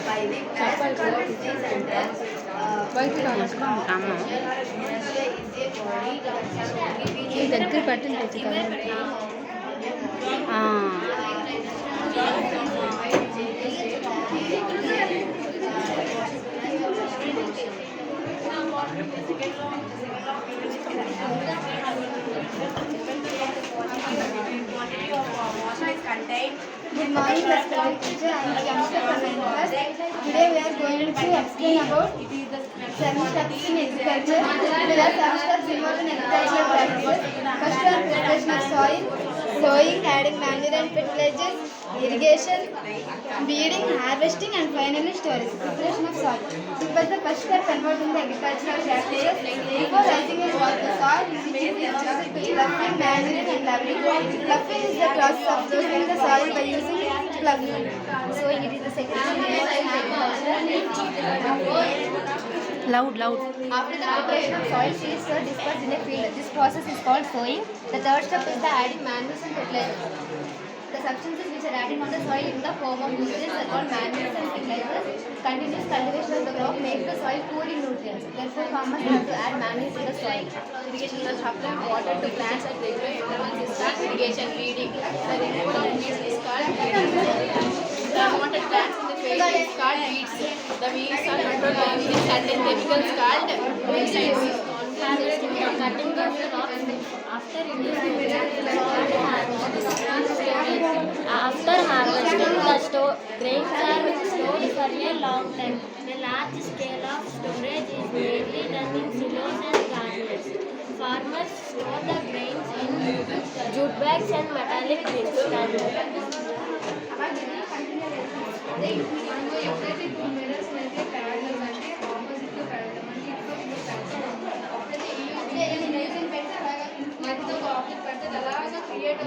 by the Center. దగ్గర పట్టింది Good morning, respected teacher. I am Yamita from 9th class. Today we are going to explain about 7 steps in agriculture. There are 7 steps involved in agricultural practices. First one, preparation of soil, sowing, adding manure and fertilizers, irrigation, weeding, harvesting, and finally storage. Preparation of soil. It was the first step involved in the agricultural practices. Before rising and water the soil, which is introduced to ploughing, manuring, and leveling. Ploughing is the process of loosening the soil by using ploughing. So it is the second step involved in agriculture. Loud. After the preparation of soil, seeds are dispersed in a field. This process is called sowing. The third step is the adding manures and fertilizers. The substances which are adding on the soil in the form of nutrients are called manures and fertilizers. Continuous cultivation of the crop makes the soil poor in nutrients. Therefore, farmers have to add manures to the soil. Irrigation must apply water to plants at regular intervals. Is called irrigation. Weeding. The removal of weeds is called weeding. The unwanted plants in the field is called weeds. The weeds are controlled by using certain chemicals called herbicides. Harvesting and cutting the crops after reducing after harvesting the grains are stored for a long time. A large scale of storage is mainly done in silos and garnets. Farmers store the grains in jute bags and metallic bins. Create